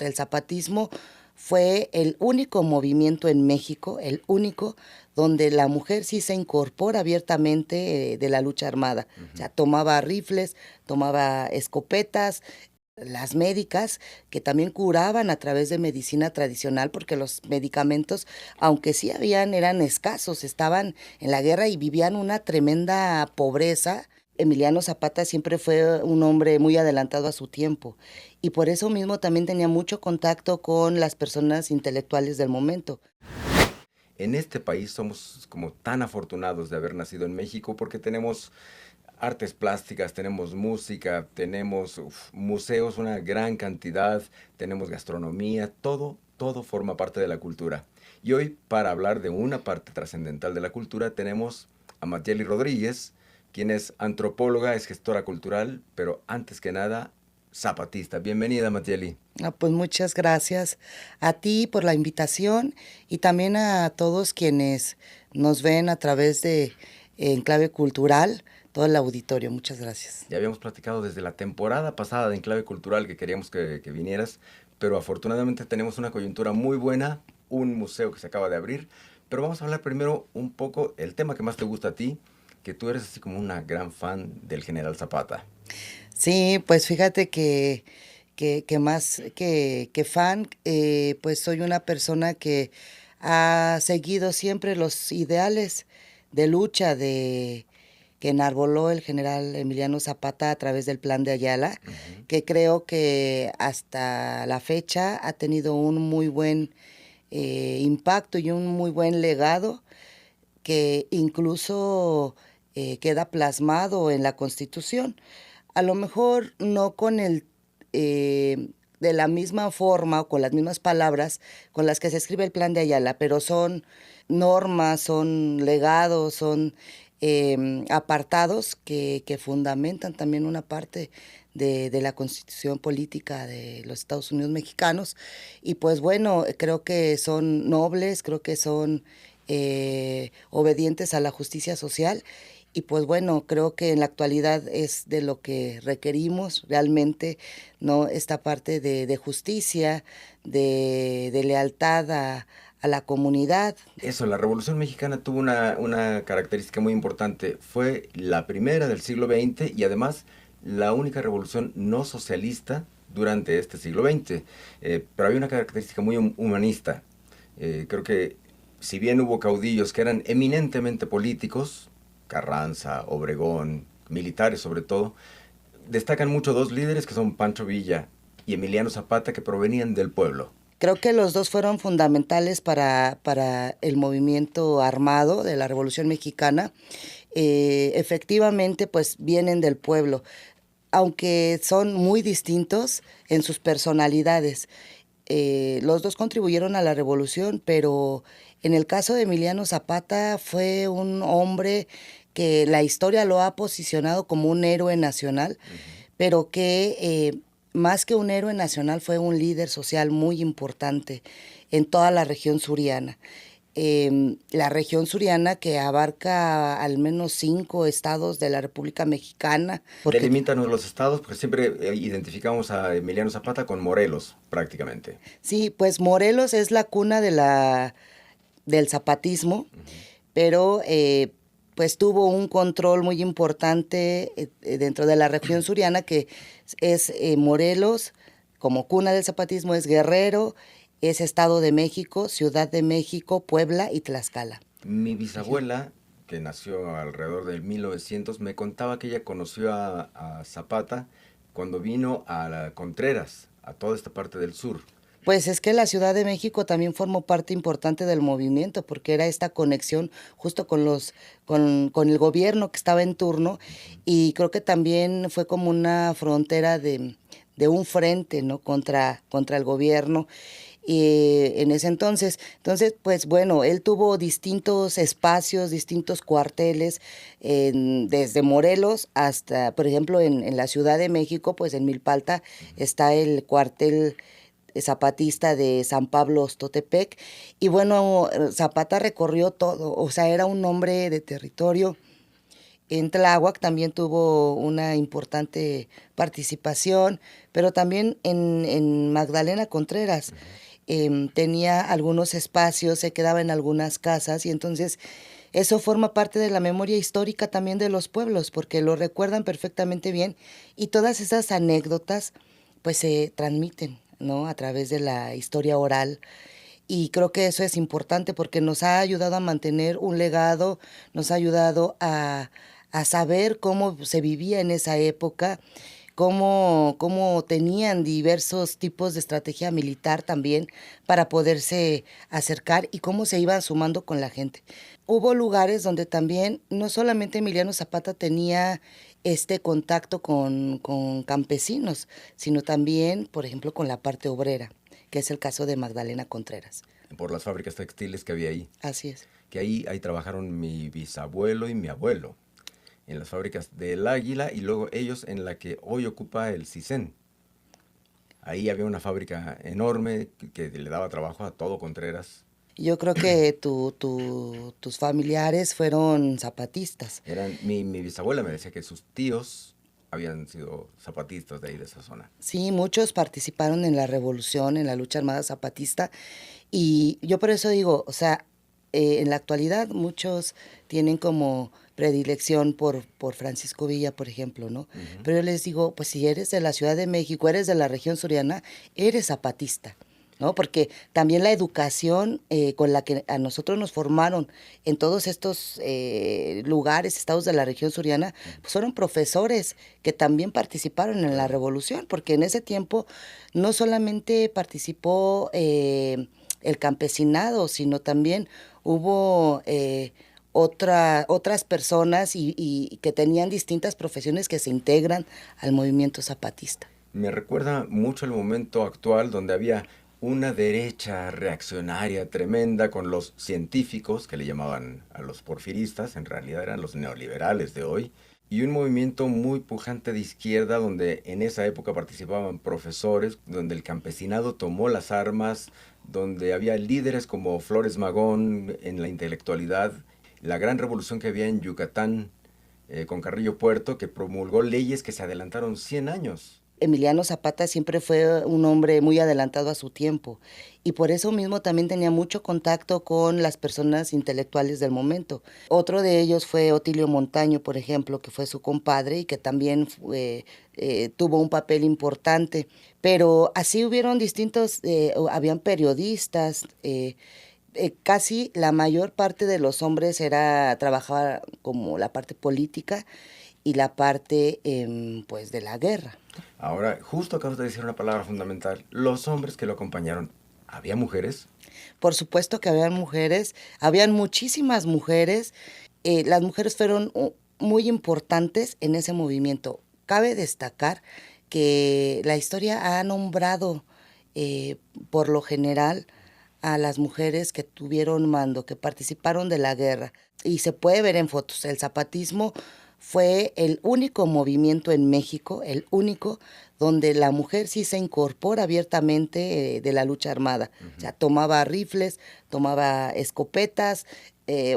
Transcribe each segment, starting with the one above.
el zapatismo fue el único movimiento en México, el único, donde la mujer sí se incorpora abiertamente de la lucha armada. O sea, tomaba rifles, tomaba escopetas, las médicas, que también curaban a través de medicina tradicional, porque los medicamentos, aunque sí habían, eran escasos, estaban en la guerra y vivían una tremenda pobreza. Emiliano Zapata siempre fue un hombre muy adelantado a su tiempo y por eso mismo también tenía mucho contacto con las personas intelectuales del momento. En este país somos como tan afortunados de haber nacido en México porque tenemos artes plásticas, tenemos música, tenemos museos, una gran cantidad, tenemos gastronomía, todo forma parte de la cultura. Y hoy, para hablar de una parte trascendental de la cultura, tenemos a Mayeli Rodríguez, quien es antropóloga, es gestora cultural, pero antes que nada, zapatista. Bienvenida, Mayeli. Pues muchas gracias a ti por la invitación y también a todos quienes nos ven a través de Enclave Cultural, todo el auditorio. Muchas gracias. Ya habíamos platicado desde la temporada pasada de Enclave Cultural que queríamos que vinieras, pero afortunadamente tenemos una coyuntura muy buena, un museo que se acaba de abrir, pero vamos a hablar primero un poco el tema que más te gusta a ti, que tú eres así como una gran fan del General Zapata. Sí, pues fíjate que más que fan, pues soy una persona que ha seguido siempre los ideales de lucha que enarboló el general Emiliano Zapata a través del Plan de Ayala, Ujú. que creo que hasta la fecha ha tenido un muy buen impacto y un muy buen legado que incluso queda plasmado en la Constitución. A lo mejor no con de la misma forma o con las mismas palabras con las que se escribe el Plan de Ayala, pero son normas, son legados, son apartados que fundamentan también una parte de la Constitución política de los Estados Unidos mexicanos. Y pues bueno, creo que son nobles, creo que son obedientes a la justicia social y pues bueno, creo que en la actualidad es de lo que requerimos realmente, ¿no? Esta parte de justicia, de lealtad a la comunidad. Eso, la Revolución Mexicana tuvo una característica muy importante. Fue la primera del siglo XX y además la única revolución no socialista durante este siglo XX. Pero había una característica muy humanista. Creo que si bien hubo caudillos que eran eminentemente políticos, Carranza, Obregón, militares sobre todo, destacan mucho dos líderes que son Pancho Villa y Emiliano Zapata que provenían del pueblo. Creo que los dos fueron fundamentales para el movimiento armado de la Revolución Mexicana. Efectivamente, pues vienen del pueblo, aunque son muy distintos en sus personalidades. Los dos contribuyeron a la revolución, pero en el caso de Emiliano Zapata fue un hombre que la historia lo ha posicionado como un héroe nacional, Ujú. pero que más que un héroe nacional fue un líder social muy importante en toda la región suriana. La región suriana que abarca al menos 5 estados de la República Mexicana, porque Delimítanos los estados, porque siempre identificamos a Emiliano Zapata con Morelos, prácticamente. sí, pues Morelos es la cuna del zapatismo, Ujú. pero pues tuvo un control muy importante dentro de la región suriana, que es Morelos, como cuna del zapatismo, es Guerrero, es Estado de México, Ciudad de México, Puebla y Tlaxcala. Mi Región. bisabuela, que nació alrededor del 1900, me contaba que ella conoció a Zapata cuando vino a Contreras, a toda esta parte del sur. Pues es que la Ciudad de México también formó parte importante del movimiento, porque era esta conexión justo con el gobierno que estaba en turno, Ujú. y creo que también fue como una frontera de un frente, ¿no? Contra el gobierno. Y en ese entonces, pues bueno, él tuvo distintos espacios, distintos cuarteles, desde Morelos hasta, por ejemplo, en la Ciudad de México, pues en Milpalta Ujú. está el cuartel zapatista de San Pablo Ostotepec. Y bueno, Zapata recorrió todo, o sea, era un hombre de territorio En Tláhuac también tuvo una importante participación, pero también en Magdalena Contreras tenía algunos espacios, se quedaba en algunas casas y entonces eso forma parte de la memoria histórica también de los pueblos, porque lo recuerdan perfectamente bien y todas esas anécdotas pues se transmiten, ¿no? A través de la historia oral y creo que eso es importante porque nos ha ayudado a mantener un legado, nos ha ayudado a saber cómo se vivía en esa época, cómo tenían diversos tipos de estrategia militar también para poderse acercar y cómo se iban sumando con la gente. Hubo lugares donde también no solamente Emiliano Zapata tenía este contacto con campesinos, sino también, por ejemplo, con la parte obrera, que es el caso de Magdalena Contreras. Por las fábricas textiles que había ahí. Así es. Que ahí trabajaron mi bisabuelo y mi abuelo, en las fábricas del Águila y luego ellos en la que hoy ocupa el CISEN. Ahí había una fábrica enorme que le daba trabajo a todo Contreras. Yo creo que tus familiares fueron zapatistas. Mi bisabuela me decía que sus tíos habían sido zapatistas de ahí, de esa zona. Sí, muchos participaron en la revolución, en la lucha armada zapatista, y yo por eso digo, o sea, en la actualidad muchos tienen como predilección por Francisco Villa, por ejemplo, ¿no? Pero yo les digo, pues si eres de la Ciudad de México, eres de la región suriana, eres zapatista, ¿no? Porque también la educación con la que a nosotros nos formaron en todos estos lugares, estados de la región suriana, pues fueron profesores que también participaron en la revolución, porque en ese tiempo no solamente participó el campesinado, sino también hubo otras personas y que tenían distintas profesiones que se integran al movimiento zapatista. Me recuerda mucho el momento actual donde había una derecha reaccionaria tremenda con los científicos, que le llamaban a los porfiristas, en realidad eran los neoliberales de hoy, y un movimiento muy pujante de izquierda donde en esa época participaban profesores, donde el campesinado tomó las armas, donde había líderes como Flores Magón en la intelectualidad, la gran revolución que había en Yucatán con Carrillo Puerto, que promulgó leyes que se adelantaron 100 años. Emiliano Zapata siempre fue un hombre muy adelantado a su tiempo y por eso mismo también tenía mucho contacto con las personas intelectuales del momento. Otro de ellos fue Otilio Montaño, por ejemplo, que fue su compadre y que también tuvo un papel importante. Pero así hubieron distintos, habían periodistas, casi la mayor parte de los hombres trabajaba como la parte política y la parte pues de la guerra. Ahora, justo acabas de decir una palabra fundamental. Los hombres que lo acompañaron, ¿había mujeres? Por supuesto que habían mujeres, habían muchísimas mujeres. Las mujeres fueron muy importantes en ese movimiento. Cabe destacar que la historia ha nombrado por lo general a las mujeres que tuvieron mando, que participaron de la guerra. Y se puede ver en fotos. El zapatismo fue el único movimiento en México, el único, donde la mujer sí se incorpora abiertamente de la lucha armada. O sea, tomaba rifles, tomaba escopetas,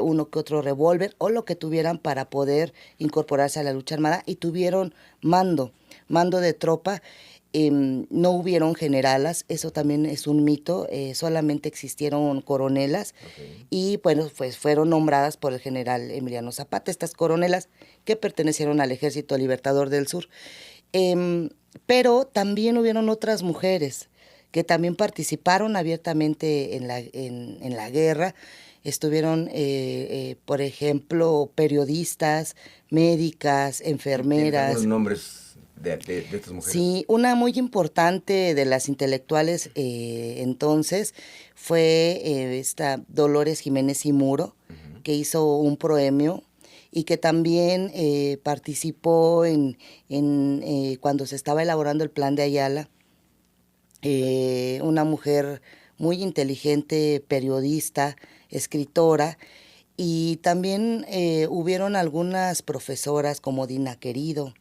uno que otro revólver o lo que tuvieran para poder incorporarse a la lucha armada y tuvieron mando de tropa. No hubieron generalas, eso también es un mito, solamente existieron coronelas y bueno, pues fueron nombradas por el general Emiliano Zapata, estas coronelas que pertenecieron al Ejército Libertador del Sur. Pero también hubieron otras mujeres que también participaron abiertamente en la guerra. Estuvieron, por ejemplo, periodistas, médicas, enfermeras. ¿Tienes algunos nombres de estas mujeres? Sí, una muy importante de las intelectuales entonces fue esta Dolores Jiménez y Muro, que hizo un proemio y que también participó cuando se estaba elaborando el Plan de Ayala. Una mujer muy inteligente, periodista, escritora, y también hubieron algunas profesoras como Dina Querido,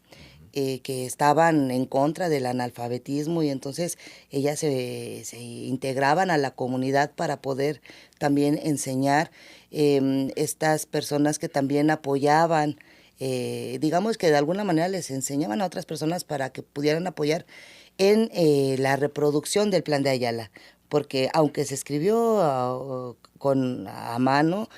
que estaban en contra del analfabetismo y entonces ellas se integraban a la comunidad para poder también enseñar. Estas personas que también apoyaban digamos que de alguna manera les enseñaban a otras personas para que pudieran apoyar en la reproducción del Plan de Ayala, porque aunque se escribió a mano,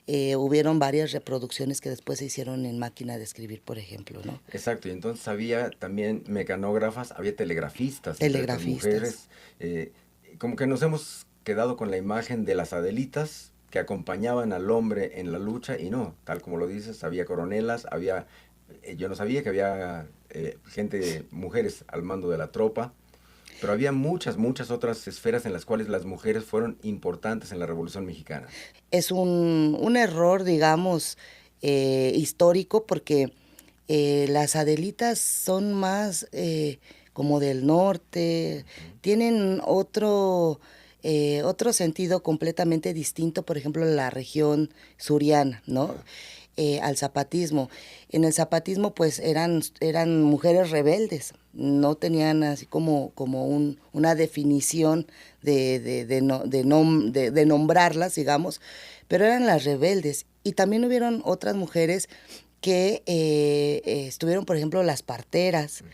hubieron varias reproducciones que después se hicieron en máquina de escribir, por ejemplo, ¿no? Exacto, y entonces había también mecanógrafas, había telegrafistas entre estas Telegrafistas. mujeres. Como que nos hemos quedado con la imagen de las Adelitas que acompañaban al hombre en la lucha, y no, tal como lo dices, había coronelas, había, yo no sabía que había gente, mujeres al mando de la tropa, pero había muchas, muchas otras esferas en las cuales las mujeres fueron importantes en la Revolución Mexicana. Es un error, digamos, histórico, porque las Adelitas son más como del norte, Ujú. tienen otro sentido completamente distinto, por ejemplo, la región suriana, ¿no? Claro. Al zapatismo. En el zapatismo, pues, eran mujeres rebeldes, no tenían así como una definición de nombrarlas, digamos, pero eran las rebeldes. Y también hubieron otras mujeres que estuvieron, por ejemplo, las parteras, Ujú.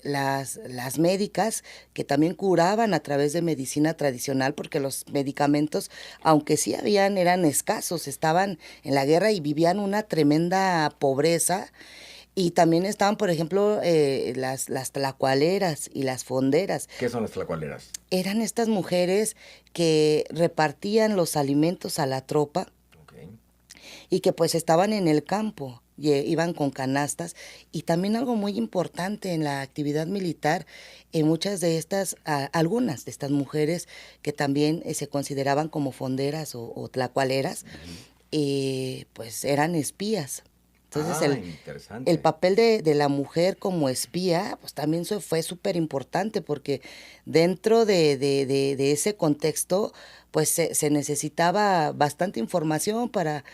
las médicas, que también curaban a través de medicina tradicional, porque los medicamentos, aunque sí habían, eran escasos, estaban en la guerra y vivían una tremenda pobreza. Y también estaban, por ejemplo, las tlacualeras y las fonderas. ¿Qué son las tlacualeras? Eran estas mujeres que repartían los alimentos a la tropa Ok. y que pues estaban en el campo, iban con canastas. Y también algo muy importante en la actividad militar, muchas de estas, algunas de estas mujeres que también se consideraban como fonderas o tlacualeras, Ujú. pues eran espías. Entonces Ah, el interesante. papel de la mujer como espía, pues también fue súper importante, porque dentro de ese contexto, pues se necesitaba bastante información para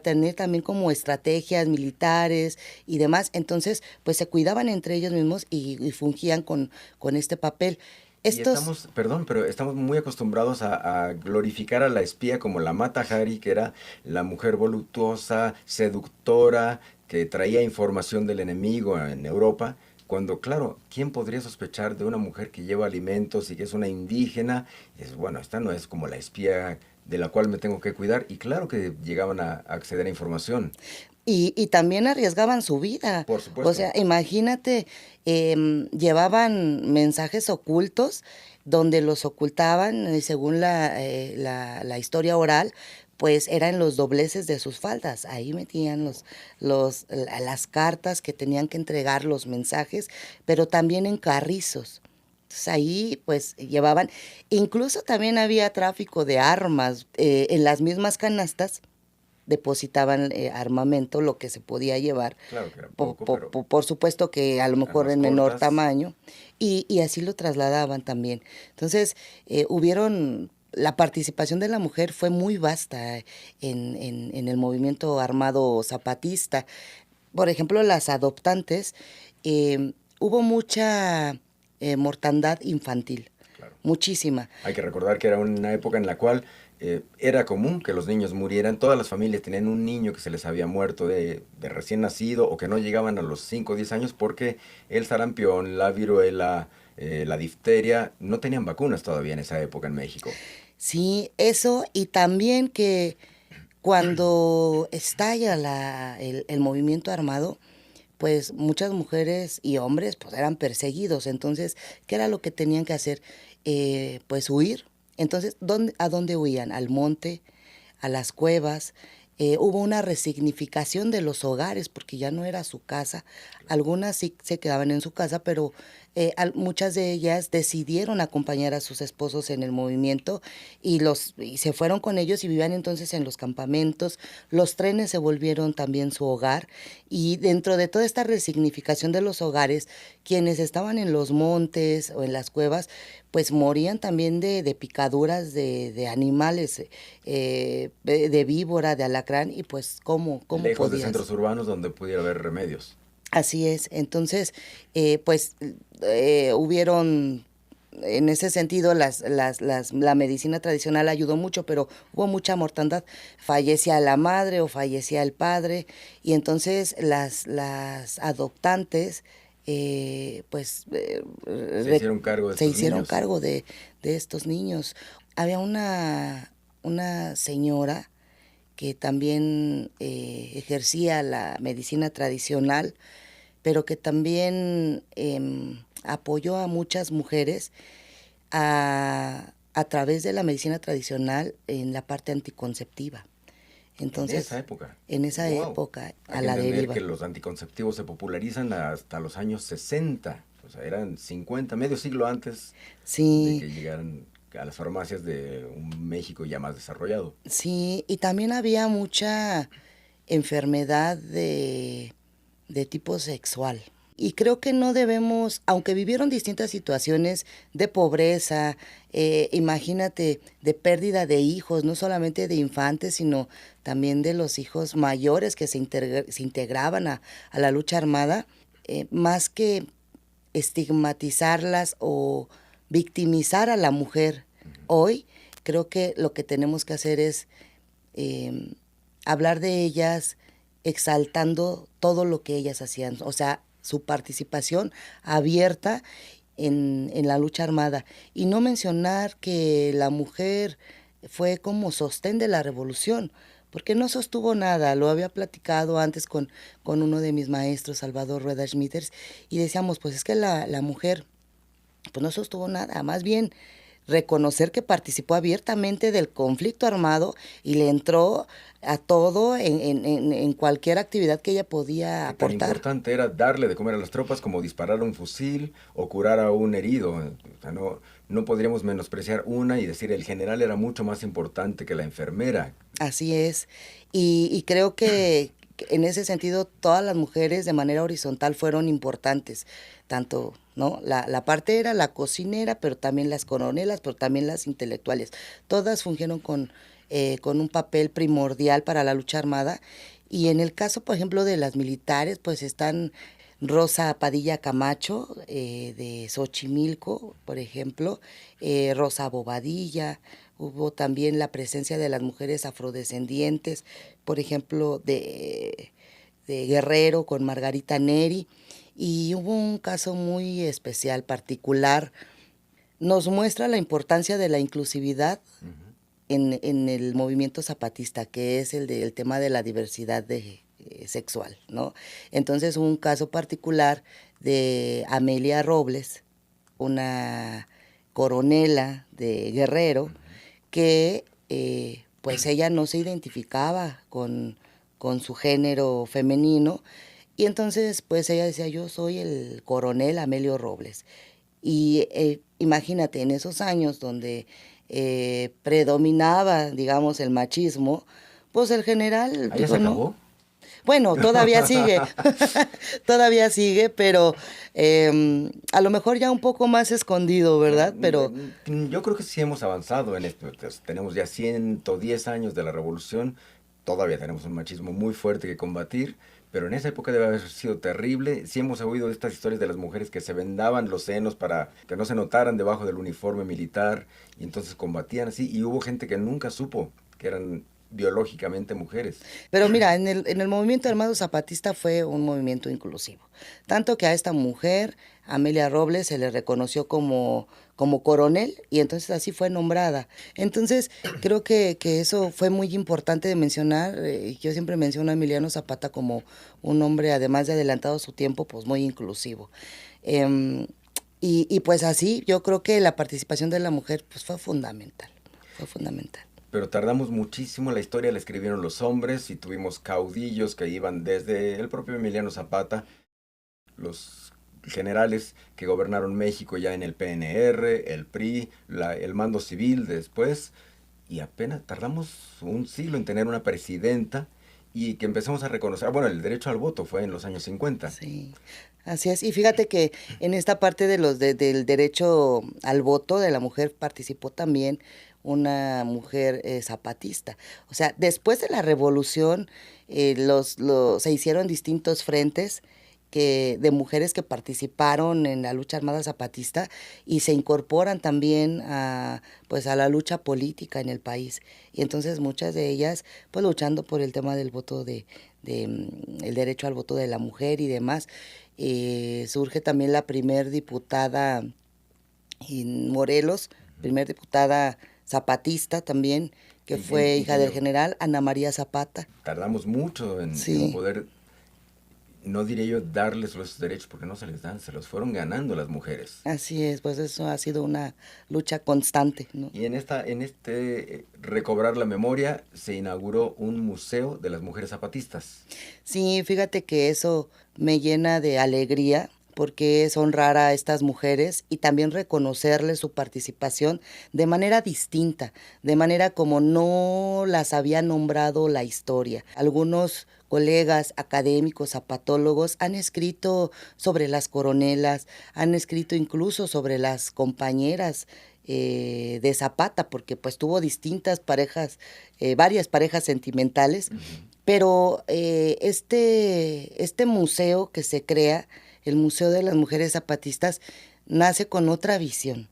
tener también como estrategias militares y demás. Entonces, pues se cuidaban entre ellos mismos y fungían con este papel. Y Estos, estamos, perdón, pero estamos muy acostumbrados a glorificar a la espía como la Mata Hari, que era la mujer voluptuosa, seductora, que traía información del enemigo en Europa, cuando, claro, ¿quién podría sospechar de una mujer que lleva alimentos y que es una indígena? Es, bueno, esta no es como la espía de la cual me tengo que cuidar, y claro que llegaban a acceder a información, y también arriesgaban su vida. por O supuesto. sea, imagínate, llevaban mensajes ocultos donde los ocultaban, según la historia oral, pues eran los dobleces de sus faldas. Ahí metían las cartas que tenían que entregar, los mensajes, pero también en carrizos. Entonces ahí pues llevaban, incluso también había tráfico de armas en las mismas canastas, depositaban armamento, lo que se podía llevar, Claro que era poco, pero por supuesto que a lo mejor armas en menor cortas. tamaño, y así lo trasladaban también. Entonces, la participación de la mujer fue muy vasta en el movimiento armado zapatista. Por ejemplo, las adoptantes, hubo mucha mortandad infantil, Claro. muchísima. Hay que recordar que era una época en la cual era común que los niños murieran. Todas las familias tenían un niño que se les había muerto de recién nacido o que no llegaban a los 5 o 10 años porque el sarampión, la viruela, la difteria, no tenían vacunas todavía en esa época en México. Sí, eso, y también que cuando estalla el movimiento armado, pues muchas mujeres y hombres pues eran perseguidos. Entonces, ¿qué era lo que tenían que hacer? Pues huir. Entonces, ¿a dónde huían? Al monte, a las cuevas. Hubo una resignificación de los hogares porque ya no era su casa. Algunas sí se quedaban en su casa, pero muchas de ellas decidieron acompañar a sus esposos en el movimiento y se fueron con ellos y vivían entonces en los campamentos. Los trenes se volvieron también su hogar, y dentro de toda esta resignificación de los hogares, quienes estaban en los montes o en las cuevas, pues morían también de picaduras de animales, de víbora, de alacrán, y pues ¿cómo Lejos de centros podías? urbanos donde pudiera haber remedios. Así es. Entonces, pues hubieron en ese sentido la medicina tradicional ayudó mucho, pero hubo mucha mortandad. Fallecía la madre o fallecía el padre, y entonces las adoptantes pues Se hicieron cargo de se estos hicieron niños. cargo de estos niños. Había una señora que también ejercía la medicina tradicional, pero que también apoyó a muchas mujeres a través de la medicina tradicional en la parte anticonceptiva. En esa Entonces, época. en esa Wow. época, Hay a que la entender que deriva. los anticonceptivos se popularizan hasta los años 60. O sea, eran 50, medio siglo antes de Sí, que llegaran a las farmacias de un México ya más desarrollado. sí, y también había mucha enfermedad de tipo sexual. Y creo que no debemos, aunque vivieron distintas situaciones de pobreza, imagínate, de pérdida de hijos, no solamente de infantes, sino también de los hijos mayores que se integraban a la lucha armada, más que estigmatizarlas o victimizar a la mujer hoy, creo que lo que tenemos que hacer es eh, hablar de ellas exaltando todo lo que ellas hacían, o sea, su participación abierta en la lucha armada. Y no mencionar que la mujer fue como sostén de la revolución, porque no sostuvo nada, lo había platicado antes con uno de mis maestros, Salvador Rueda Schmitters, y decíamos, pues es que la mujer pues no sostuvo nada, más bien reconocer que participó abiertamente del conflicto armado y le entró a todo en cualquier actividad que ella podía Que tan aportar. importante era darle de comer a las tropas como disparar un fusil o curar a un herido. O sea, no podríamos menospreciar una y decir el general era mucho más importante que la enfermera. Así es. Y creo que en ese sentido todas las mujeres de manera horizontal fueron importantes, tanto, ¿no? La partera, la cocinera, pero también las coronelas, pero también las intelectuales. Todas fungieron con un papel primordial para la lucha armada. Y en el caso, por ejemplo, de las militares, pues están Rosa Padilla Camacho, de Xochimilco, por ejemplo, Rosa Bobadilla. Hubo también la presencia de las mujeres afrodescendientes, por ejemplo, de Guerrero con Margarita Neri. Y hubo un caso muy especial, particular. Nos muestra la importancia de la inclusividad Ujú. en el movimiento zapatista, que es el tema de la diversidad sexual, ¿no? Entonces, hubo un caso particular de Amelia Robles, una coronela de Guerrero, que pues ella no se identificaba con su género femenino, y entonces pues ella decía, yo soy el coronel Amelio Robles. Y imagínate, en esos años donde predominaba, digamos, el machismo, pues el general ¿Ah, ya se dijo, no, acabó? bueno, todavía sigue, todavía sigue, pero a lo mejor ya un poco más escondido, No, ¿verdad? Pero yo creo que sí hemos avanzado en esto. Pues, tenemos ya 110 años de la revolución, todavía tenemos un machismo muy fuerte que combatir, pero en esa época debe haber sido terrible. Sí hemos oído de estas historias de las mujeres que se vendaban los senos para que no se notaran debajo del uniforme militar y entonces combatían así, y hubo gente que nunca supo que eran biológicamente mujeres. Pero mira, en el movimiento armado zapatista fue un movimiento inclusivo. Tanto que a esta mujer, Amelia Robles, se le reconoció como coronel y entonces así fue nombrada. Entonces, creo que eso fue muy importante de mencionar. Yo siempre menciono a Emiliano Zapata como un hombre, además de adelantado a su tiempo, pues muy inclusivo. Em, y pues así, yo creo que la participación de la mujer pues fue fundamental, fue fundamental. Pero tardamos muchísimo, la historia la escribieron los hombres y tuvimos caudillos que iban desde el propio Emiliano Zapata, los generales que gobernaron México ya en el PNR, el PRI, el mando civil después, y apenas tardamos un siglo en tener una presidenta y que empezamos a reconocer, bueno, el derecho al voto fue en los años 50. Sí, así es. Y fíjate que en esta parte del derecho al voto de la mujer participó también una mujer zapatista. O sea, después de la revolución se hicieron distintos frentes de mujeres que participaron en la lucha armada zapatista y se incorporan también pues a la lucha política en el país. Y entonces muchas de ellas pues luchando por el tema del voto el derecho al voto de la mujer y demás. Surge también la primer diputada en Morelos, primer diputada zapatista también, que fue hija del general Ana María Zapata. Tardamos mucho en poder, no diré yo darles los derechos, porque no se les dan, se los fueron ganando las mujeres. Así es, pues eso ha sido una lucha constante, ¿no? Y en este recobrar la memoria se inauguró un museo de las mujeres zapatistas. Sí, fíjate que eso me llena de alegría, porque es honrar a estas mujeres y también reconocerles su participación de manera distinta, de manera como no las había nombrado la historia. Algunos colegas académicos, zapatólogos, han escrito sobre las coronelas, han escrito incluso sobre las compañeras de Zapata, porque pues tuvo distintas parejas, varias parejas sentimentales, pero este museo que se crea, el Museo de las Mujeres Zapatistas, nace con otra visión,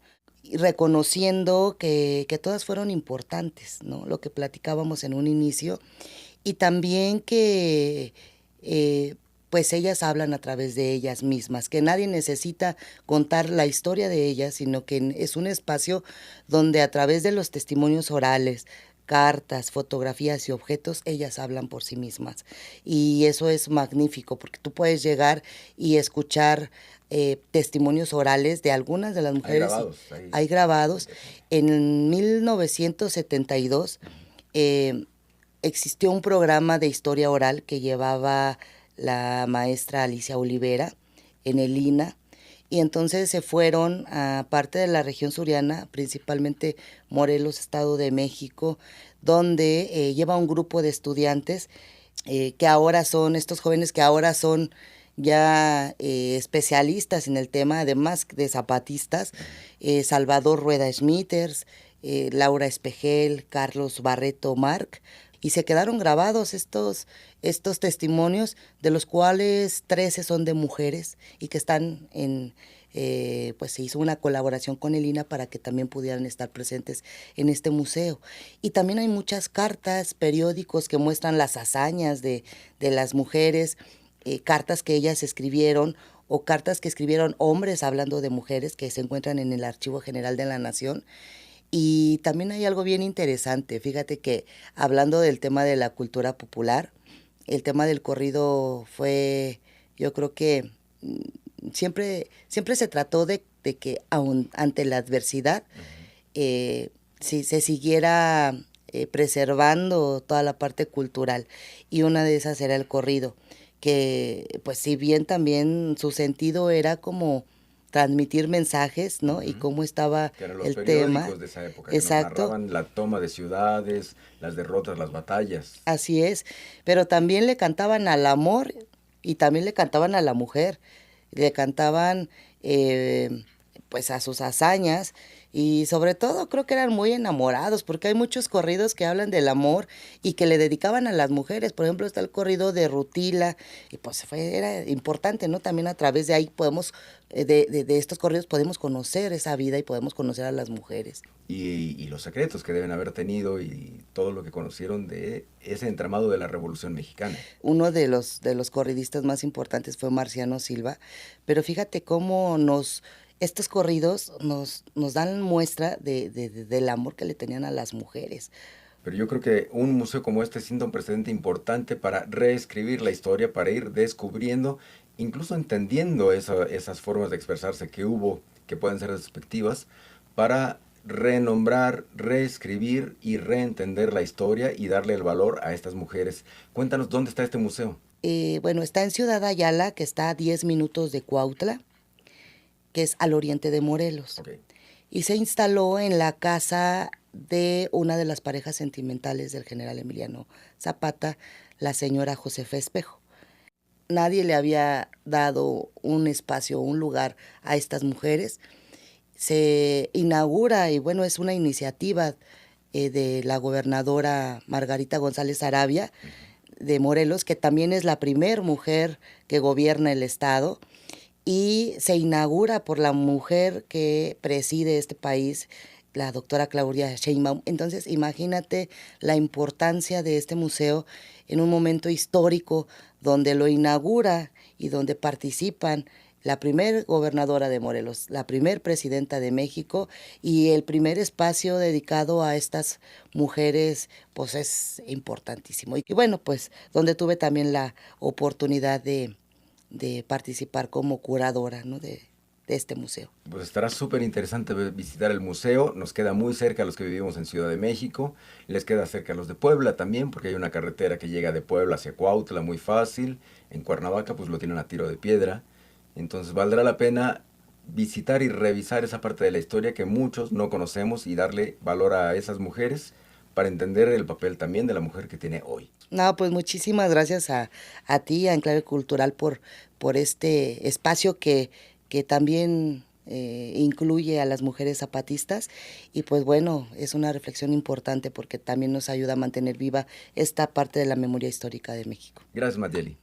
reconociendo que todas fueron importantes, ¿no? Lo que platicábamos en un inicio, y también que pues ellas hablan a través de ellas mismas, que nadie necesita contar la historia de ellas, sino que es un espacio donde a través de los testimonios orales, cartas, fotografías y objetos, ellas hablan por sí mismas. Y eso es magnífico, porque tú puedes llegar y escuchar testimonios orales de algunas de las mujeres. Hay grabados. En 1972 existió un programa de historia oral que llevaba la maestra Alicia Olivera en el INA, y entonces se fueron a parte de la región suriana, principalmente Morelos, Estado de México, donde lleva un grupo de estudiantes que ahora son, estos jóvenes que ahora son ya especialistas en el tema, además de zapatistas, Salvador Rueda Schmitters, Laura Espejel, Carlos Barreto Marc, y se quedaron grabados estos testimonios, de los cuales 13 son de mujeres y que están pues se hizo una colaboración con el INA para que también pudieran estar presentes en este museo. Y también hay muchas cartas, periódicos que muestran las hazañas de las mujeres, cartas que ellas escribieron o cartas que escribieron hombres hablando de mujeres que se encuentran en el Archivo General de la Nación. Y también hay algo bien interesante, fíjate que hablando del tema de la cultura popular, el tema del corrido fue, yo creo que siempre se trató de que aun ante la adversidad si se siguiera preservando toda la parte cultural, y una de esas era el corrido, que pues si bien también su sentido era como transmitir mensajes, ¿no? Y cómo estaba el tema. De esa época, exacto, que nos narraban la toma de ciudades, las derrotas, las batallas. Así es, pero también le cantaban al amor y también le cantaban a la mujer, le cantaban pues a sus hazañas, y sobre todo creo que eran muy enamorados, porque hay muchos corridos que hablan del amor y que le dedicaban a las mujeres. Por ejemplo, está el corrido de Rutila, y pues era importante, ¿no? También a través de ahí podemos, de estos corridos podemos conocer esa vida y podemos conocer a las mujeres. Y los secretos que deben haber tenido y todo lo que conocieron de ese entramado de la Revolución Mexicana. Uno de los corridistas más importantes fue Marciano Silva, pero fíjate cómo estos corridos nos dan muestra del amor que le tenían a las mujeres. Pero yo creo que un museo como este sienta un precedente importante para reescribir la historia, para ir descubriendo, incluso entendiendo esas formas de expresarse que hubo, que pueden ser despectivas, para renombrar, reescribir y reentender la historia y darle el valor a estas mujeres. Cuéntanos, ¿dónde está este museo? Bueno, está en Ciudad Ayala, que está a 10 minutos de Cuautla, que es al oriente de Morelos. Okay. Y se instaló en la casa de una de las parejas sentimentales del general Emiliano Zapata, la señora Josefa Espejo. Nadie le había dado un espacio, un lugar a estas mujeres. Se inaugura, y bueno, es una iniciativa de la gobernadora Margarita González Arabia, de Morelos, que también es la primer mujer que gobierna el estado, y se inaugura por la mujer que preside este país, la doctora Claudia Sheinbaum. Entonces, imagínate la importancia de este museo en un momento histórico donde lo inaugura y donde participan la primer gobernadora de Morelos, la primer presidenta de México, y el primer espacio dedicado a estas mujeres, pues es importantísimo. Y bueno, pues donde tuve también la oportunidad de participar como curadora, ¿no?, de este museo. Pues estará súper interesante visitar el museo. Nos queda muy cerca a los que vivimos en Ciudad de México. Les queda cerca a los de Puebla también, porque hay una carretera que llega de Puebla hacia Cuautla muy fácil. En Cuernavaca pues lo tienen a tiro de piedra. Entonces valdrá la pena visitar y revisar esa parte de la historia que muchos no conocemos y darle valor a esas mujeres para entender el papel también de la mujer que tiene hoy. No, pues muchísimas gracias a ti, a Enclave Cultural, por este espacio que también incluye a las mujeres zapatistas. Y pues bueno, es una reflexión importante porque también nos ayuda a mantener viva esta parte de la memoria histórica de México. Gracias, Matieli.